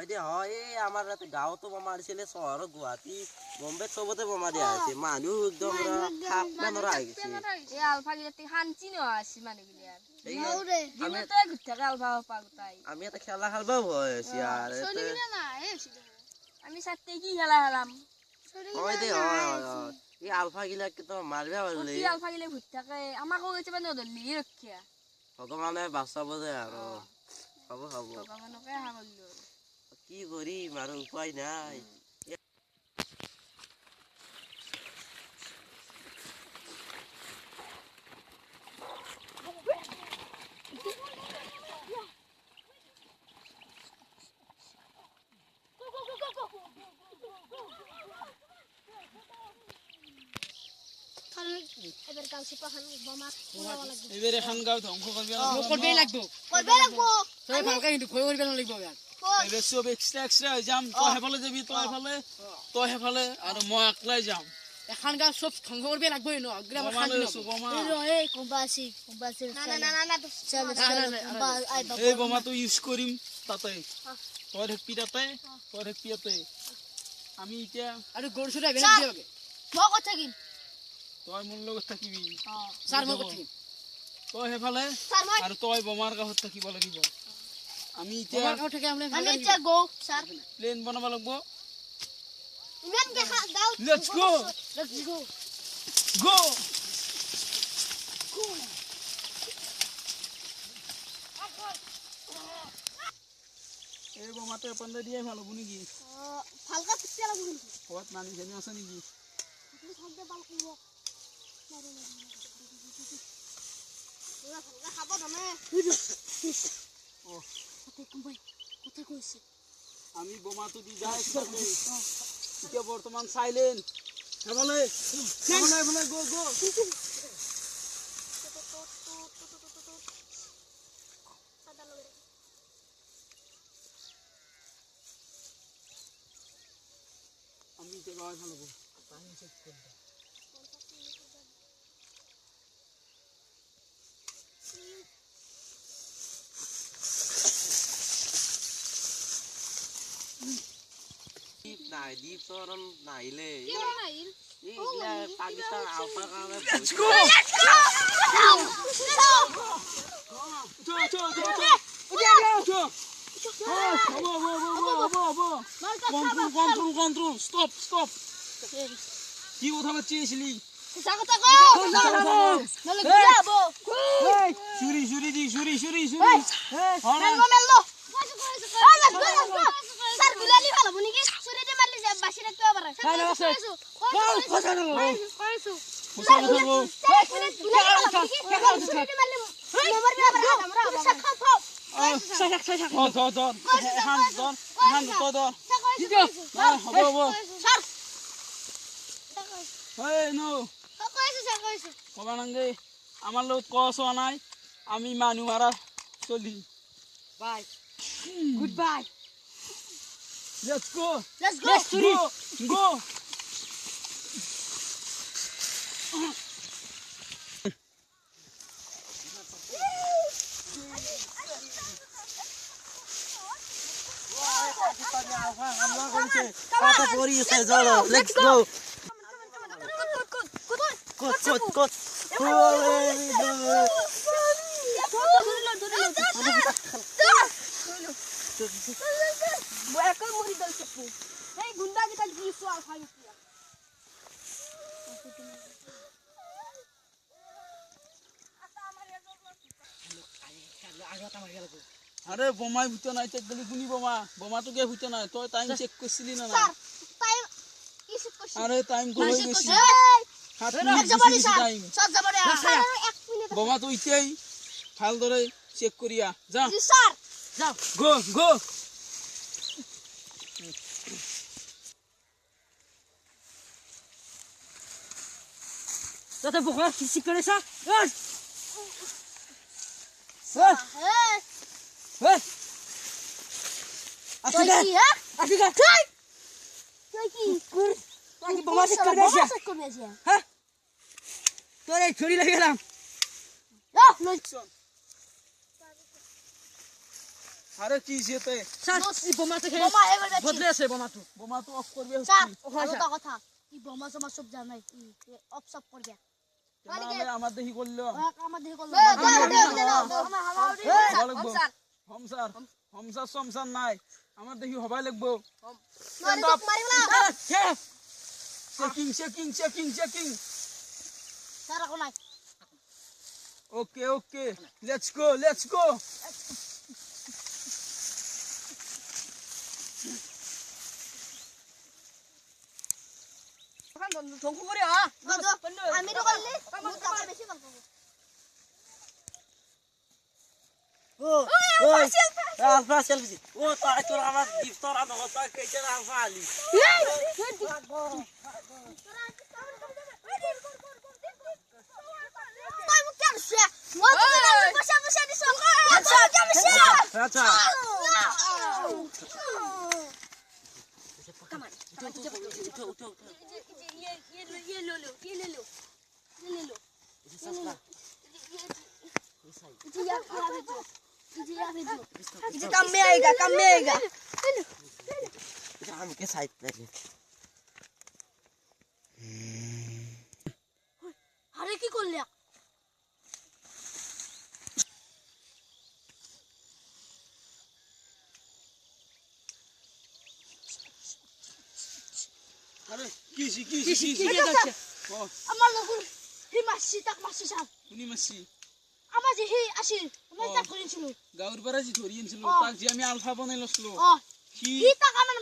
হয় দে হয় আমাৰ ৰাতে গাঁৱতো বোমা মাৰিছিলে চহৰত গুৱাহাটী বম্বে চবতে বোমা দিয়া আছে মানুহ একদম থাকবা নৰা হৈ গৈছে এই আলফা গিলাতে শান্তি নোহোৱা আছে মানুহগিলাৰ দিনতে ঘুৰি থাকে আলফা পাগুতাই আমি এটা খেলা খেলবাও ভয় হৈছে আর আমি সাথে কি খেলা খেলাম হয় দে হয় এই আলফা গিলাকে তো মারবা পারলে কি আলফা গিলা ঘুৰি থাকে আমাকো কেতিয়াবা নধৰলি ৰক্ষা ভগৱানে বাঁচাব দে আৰু হ'ব হ'ব ভগৱানকে আশা কৰিলো কি কৰিম আৰু উপায় নাই এবাৰে খান গাঁও ধ্বংস কৰবে লাগবো তই ভালকে কিন্তু ভয় কৰিব নালাগিব ইয়াত এবাৰে সব এক্সট্ৰা যাম তই হেফালে যাবি তই হেফালে আৰু মই আকলাই যাম এখন গাঁও সব ধ্বংস কৰবে লাগবো ন গ্ৰাম এই বোমাটো ইউজ কৰিম তাতে তই থাকবি তাতে আমি এতিয়া আৰু গড় চড় আইবে না দিবে মই কথা কি তই মোৰ লগত থাকিবি স্যাৰ মই কথা কি তই হেফালে আৰু তই বোমাৰ কাষত থাকিব লাগিব আমি এতিয়া বোমাৰ কাষত থাকি আমি এতিয়া গো স্যার প্লেন বনাব লাগিব ইমান কে দাও লেটস গো গো এই বোমাটো পন্দে দিয়ে ভালো বুনি কি ভালকা পিছে লাগব কিন্তু কত নানি জানি আছে নেকি থাকতে বাল কইব মারে ওরা ভালকা খাব দমে ও কথা কইছে আমি বোমাটো দি যাই এতিয়া বর্তমান সাইলেন্ট হেবলে গো আমি যে গায় ভালো পানি চেক করব দীপ চরণ নাইলে এইগুলা পাকিস্তান আলফা কারণে লেটস গো Control. Stop. কি কথা বলছিলি? Shuri. মেললো স্যার গুলালি ভালো বনি কি ছুরি দিয়ে মারলি যে বাসি রাখতে পারে আমার লোক কস নাই আমি মানুষ মারা চলি bye good bye Let's go. Go. Let's go. Cut. Bukan murid dal sepu. Hey gunda kita di soal kali dia. আরে বোমাই ভুতে নাই চেক গলি গুনি বোমাটো কে ভুতে নাই তই টাইম চেক করছিলি না না স্যার টাইম কি চেক করছিস আরে টাইম তো হই গেছে সব যাবরে 1 মিনিট বোমা তো ইতেই ভাল ধরে চেক করিয়া যা জি স্যার যাও গো তোতে বকর কি করে সা Asika তুই কি বোমা চেক করে দিছিস চেক করে দিছিস হ্যাঁ তোরে ছুরি লাগিয়ে গেলাম আরে কি যেতে স্যার এই বোমাটা খেয়ে বোমা এবার যাচ্ছে বদলে আছে বোমাটো বোমা তো অফ করবে স্যার হচ্ছে ভালো কথা কি বোমা জমা সব জানাই অফ সব করবে তাহলে আমার দেখি করলো আমাদের করলো স্যার হমসার হমসার সমসার নাই আমার দেখি হবাই লাগবো checking checking checking checking sir এখন নাই okay okay let's go let's go ধ্বংস করে আমি তো করলে মুখ বেশি ভালো ওই আলফা সেলফি ও তোর আমার গিফট তোর আমার কথা কইছে আলফা আলী আচ্ছা উঠো काम में आएगा हमके साइड पे আরে কি করলে আরে কিসি কিসি আমার লগর হি মাসি তাক মাসি সাল উনি মাসি আমার যে হি আসি আমার তাক করেছিল গাউর বারাজি ধরিয়েছিল তাক যে আমি আলফা বানাই লসলো ও কি হি তাক আমার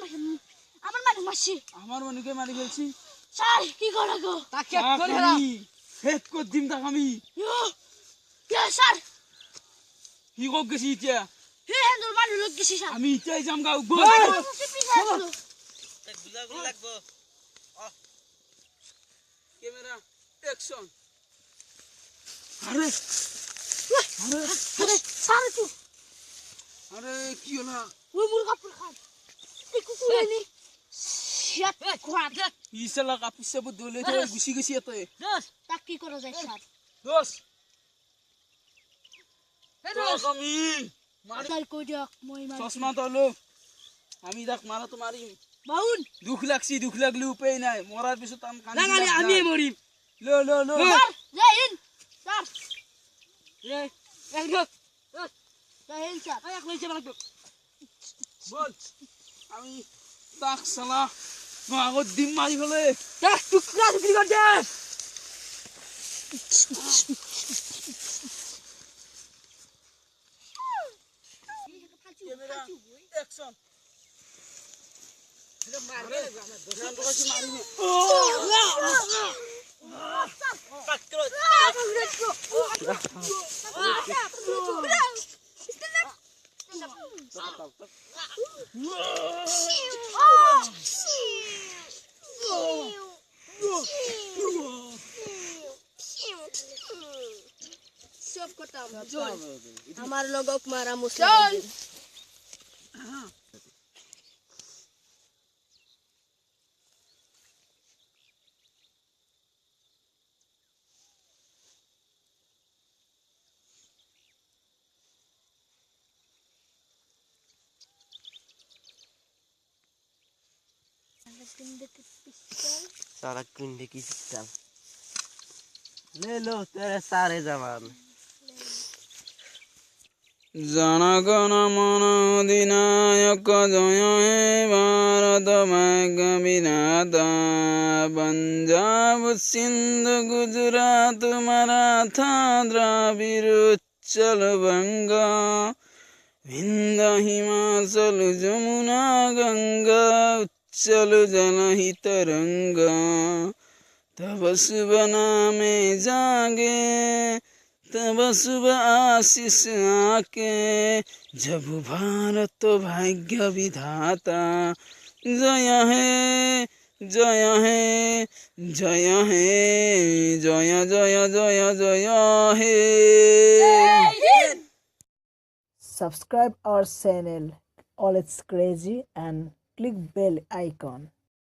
মানে মাসি আমার মনুকে মারি ফেলছি স্যার কি করো গো ताके করে হেরা হেড কর দিম তাক আমি ইয়া স্যার হি কক গেছি ইতিয়া হি হ্যান্ডল মানে লোক গেছি স্যার আমি ইতিয়াই যাম গাউ গো বুঝা লাগবো ক্যামেরা অ্যাকশন আরে আরে স্যার তুই আরে কি হলো ওই মুরগা পুর খান এই কুকুর নি শিট কোয়াদ ইসলা কাপুসে বদলে তো গুছি গেছি এতে তাক কি করা যায় স্যার দোস তো আমি মারি স্যার কই যাক মই মার চশমা তোলো আমি দেখ মারা তো মারি বাউন দুঃখ লাগলে উপায় নাই মরার পিছত আম কান না আমি মরিম লো লো লো স্যার জয় হিন্দ স্যার এক লোক জয় হিন্দ স্যার এক লইছে লাগবে বল আমি তাক সালা আগত ডিম মারি ফেলে তা টুকরা টুকরি কর দে ক্যামেরা অ্যাকশন এটা মারবে আমার দোকান তো কাছে মারি সব করতাম আমার লগক মারা মুসলমান सारा कुंडे की चल ले लो तेरे सारे जवान জনগণ মন অধিনায়ক জয় হে ভারত ভাগ্য বিধাতা পঞ্জাব সিন্ধু গুজরাট মারাঠা দ্রাবিড় উচ্চল বঙ্গ ভিন্দ হিমাচল যমুনা গঙ্গা উচ্চল জলহি तरंगा तब शुभ नामे जागे तब शुभ आशीष आके जब भारत भाग्य विधाता जय हे जय हे जय हे जय जय जय जय हे Subscribe our channel All It's Crazy and click bell icon.